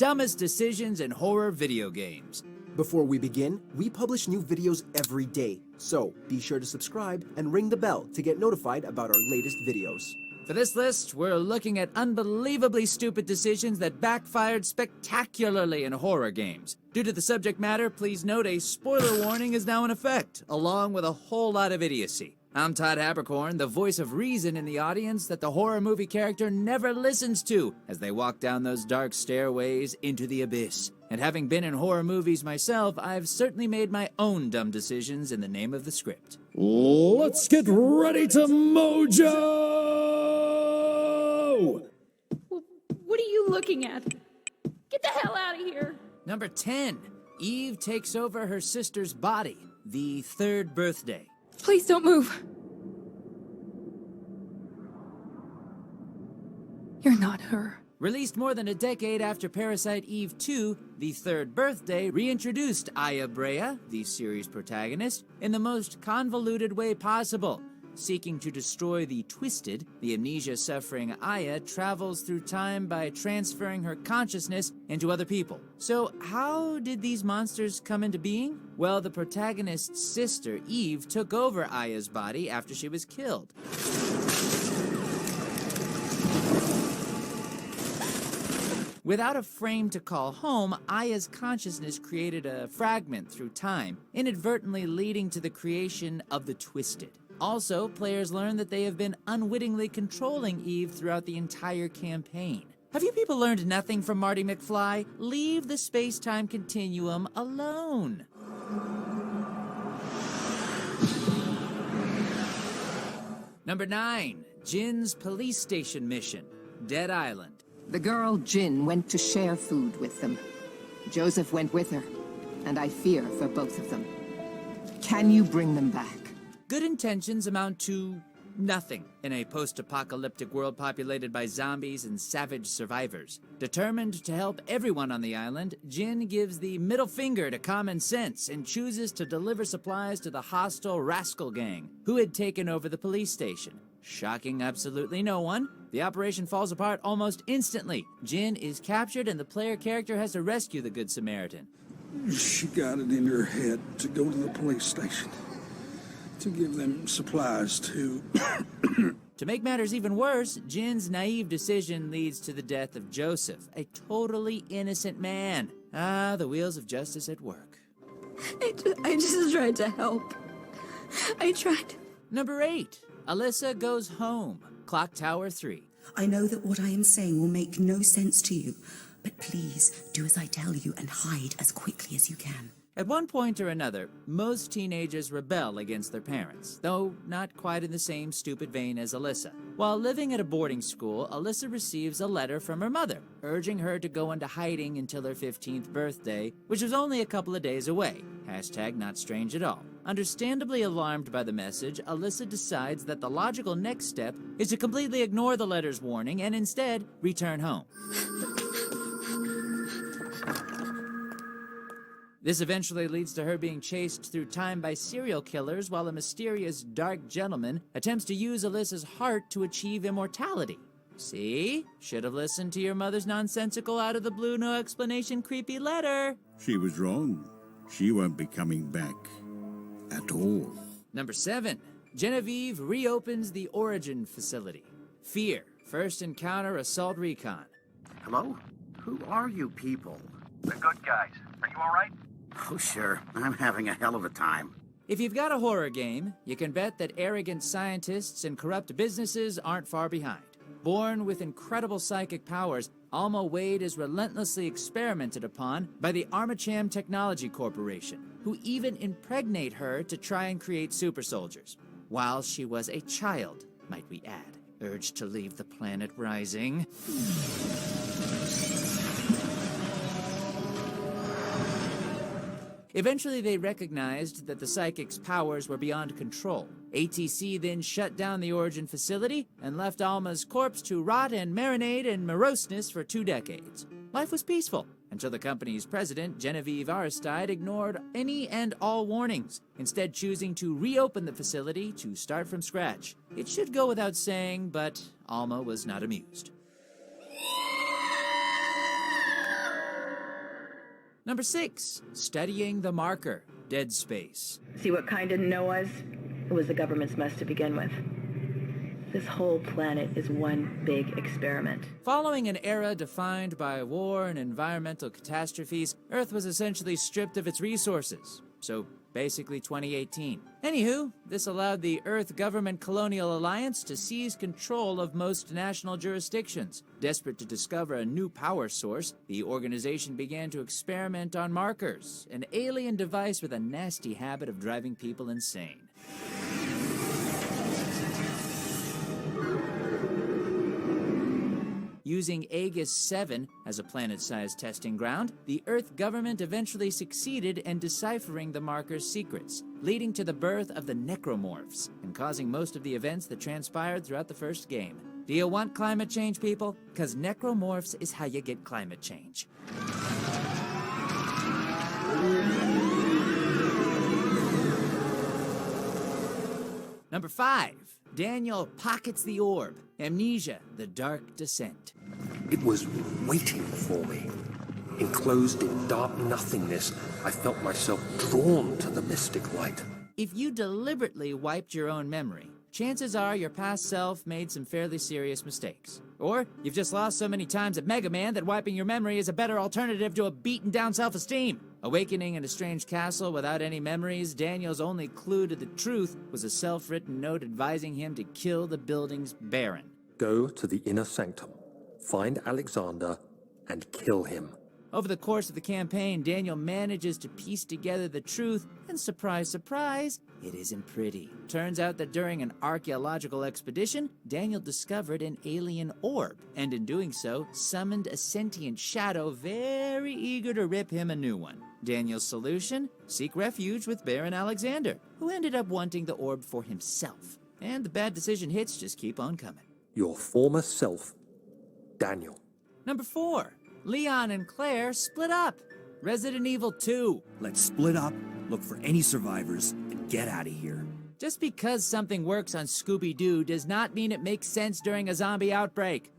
Dumbest Decisions in Horror Video Games. Before we begin, we publish new videos every day, so be sure to subscribe and ring the bell to get notified about our latest videos. For this list, we're looking at unbelievably stupid decisions that backfired spectacularly in horror games. Due to the subject matter, please note a spoiler warning is now in effect, along with a whole lot of idiocy. I'm Todd Habercorn, the voice of reason in the audience that the horror movie character never listens to as they walk down those dark stairways into the abyss. And having been in horror movies myself, I've certainly made my own dumb decisions in the name of the script. Let's get ready to mojo! What are you looking at? Get the hell out of here! Number 10. Eve takes over her sister's body. The third birthday. Please don't move. You're not her. Released more than a decade after Parasite Eve 2, The Third Birthday reintroduced Aya Brea, the series protagonist, in the most convoluted way possible. Seeking to destroy the Twisted, the amnesia-suffering Aya travels through time by transferring her consciousness into other people. So how did these monsters come into being? Well, the protagonist's sister, Eve, took over Aya's body after she was killed. Without a frame to call home, Aya's consciousness created a fragment through time, inadvertently leading to the creation of the Twisted. Also, players learn that they have been unwittingly controlling Eve throughout the entire campaign. Have you people learned nothing from Marty McFly? Leave the space-time continuum alone. Number 9. Jin's police station mission, Dead Island. The girl, Jin, went to share food with them. Joseph went with her, and I fear for both of them. Can you bring them back? Good intentions amount to nothing in a post-apocalyptic world populated by zombies and savage survivors. Determined to help everyone on the island, Jin gives the middle finger to common sense and chooses to deliver supplies to the hostile Rascal Gang, who had taken over the police station. Shocking absolutely no one, the operation falls apart almost instantly. Jin is captured and the player character has to rescue the Good Samaritan. She got it in her head to go to the police station to give them supplies to... To make matters even worse, Jin's naive decision leads to the death of Joseph, a totally innocent man. Ah, the wheels of justice at work. I just tried to help. I tried. Number 8. Alyssa Goes Home, Clock Tower 3. I know that what I am saying will make no sense to you, but please do as I tell you and hide as quickly as you can. At one point or another, most teenagers rebel against their parents, though not quite in the same stupid vein as Alyssa. While living at a boarding school, Alyssa receives a letter from her mother, urging her to go into hiding until her 15th birthday, which was only a couple of days away. Hashtag not strange at all. Understandably alarmed by the message, Alyssa decides that the logical next step is to completely ignore the letter's warning and instead return home. This eventually leads to her being chased through time by serial killers while a mysterious dark gentleman attempts to use Alyssa's heart to achieve immortality. See? Should have listened to your mother's nonsensical out-of-the-blue, no-explanation creepy letter. She was wrong. She won't be coming back at all. Number 7. Genevieve reopens the Origin facility. Fear. First encounter assault recon. Hello? Who are you people? The good guys. Are you all right? Oh, sure. I'm having a hell of a time. If you've got a horror game, you can bet that arrogant scientists and corrupt businesses aren't far behind. Born with incredible psychic powers, Alma Wade is relentlessly experimented upon by the Armacham Technology Corporation, who even impregnate her to try and create super soldiers. While she was a child, might we add, urged to leave the planet Rising. Eventually, they recognized that the psychic's powers were beyond control. ATC then shut down the Origin facility and left Alma's corpse to rot and marinate in moroseness for 2 decades. Life was peaceful until the company's president, Genevieve Aristide, ignored any and all warnings, instead choosing to reopen the facility to start from scratch. It should go without saying, but Alma was not amused. Number 6, studying the marker, dead space. See what Kind didn't know was? It was the government's mess to begin with. This whole planet is one big experiment. Following an era defined by war and environmental catastrophes, Earth was essentially stripped of its resources. So basically 2018. Anywho, this allowed the Earth Government Colonial Alliance to seize control of most national jurisdictions. Desperate to discover a new power source, the organization began to experiment on markers, an alien device with a nasty habit of driving people insane. Using Aegis 7 as a planet-sized testing ground, the Earth government eventually succeeded in deciphering the marker's secrets, leading to the birth of the Necromorphs, and causing most of the events that transpired throughout the first game. Do you want climate change, people? 'Cause Necromorphs is how you get climate change. Number 5, Daniel pockets the orb. Amnesia, the Dark Descent. It was waiting for me. Enclosed in dark nothingness, I felt myself drawn to the mystic light. If you deliberately wiped your own memory, chances are your past self made some fairly serious mistakes. Or you've just lost so many times at Mega Man that wiping your memory is a better alternative to a beaten down self-esteem. Awakening in a strange castle without any memories, Daniel's only clue to the truth was a self-written note advising him to kill the building's Baron. Go to the inner sanctum, find Alexander, and kill him. Over the course of the campaign, Daniel manages to piece together the truth, and surprise, surprise, it isn't pretty. Turns out that during an archaeological expedition, Daniel discovered an alien orb, and in doing so, summoned a sentient shadow very eager to rip him a new one. Daniel's solution? Seek refuge with Baron Alexander, who ended up wanting the orb for himself. And the bad decision hits just keep on coming. Your former self, Daniel. Number 4, Leon and Claire split up. Resident Evil 2. Let's split up, look for any survivors, and get out of here. Just because something works on Scooby-Doo does not mean it makes sense during a zombie outbreak.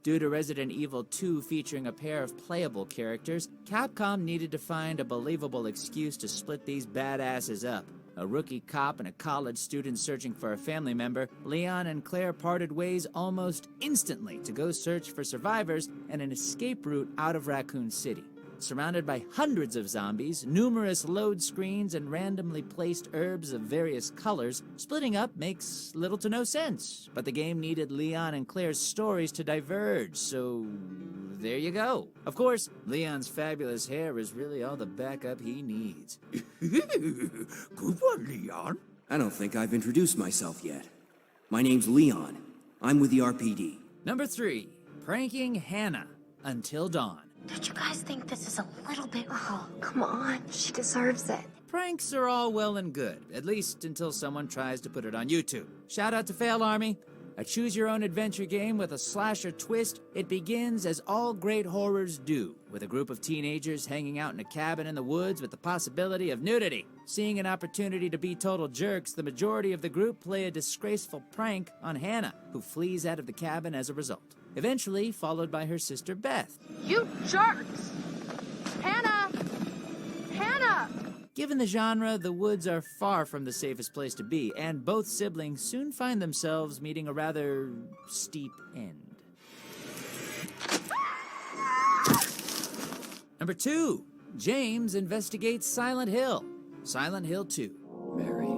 Due to Resident Evil 2 featuring a pair of playable characters, Capcom needed to find a believable excuse to split these badasses up. A rookie cop and a college student searching for a family member, Leon and Claire parted ways almost instantly to go search for survivors and an escape route out of Raccoon City. Surrounded by hundreds of zombies, numerous load screens, and randomly placed herbs of various colors, splitting up makes little to no sense. But the game needed Leon and Claire's stories to diverge, so there you go. Of course, Leon's fabulous hair is really all the backup he needs. Good one, Leon. I don't think I've introduced myself yet. My name's Leon. I'm with the RPD. Number 3, pranking Hannah until dawn. Don't you guys think this is a little bit... Oh, come on. She deserves it. Pranks are all well and good, at least until someone tries to put it on YouTube. Shout out to Fail Army. A choose-your-own-adventure game with a slasher twist, it begins as all great horrors do, with a group of teenagers hanging out in a cabin in the woods with the possibility of nudity. Seeing an opportunity to be total jerks, the majority of the group play a disgraceful prank on Hannah, who flees out of the cabin as a result. Eventually followed by her sister Beth. You jerks! Hannah! Hannah! Given the genre, the woods are far from the safest place to be, and both siblings soon find themselves meeting a rather steep end. Number 2, James investigates Silent Hill. Silent Hill 2. Mary,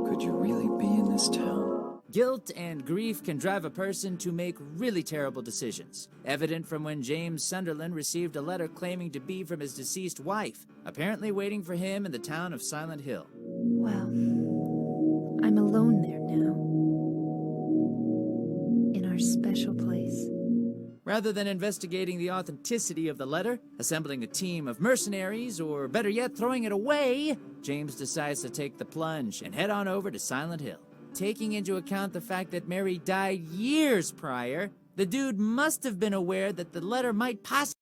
could you really be in this town? Guilt and grief can drive a person to make really terrible decisions. Evident from when James Sunderland received a letter claiming to be from his deceased wife, apparently waiting for him in the town of Silent Hill. Well, I'm alone there now. In our special place. Rather than investigating the authenticity of the letter, assembling a team of mercenaries, or better yet, throwing it away, James decides to take the plunge and head on over to Silent Hill. Taking into account the fact that Mary died years prior, the dude must have been aware that the letter might possibly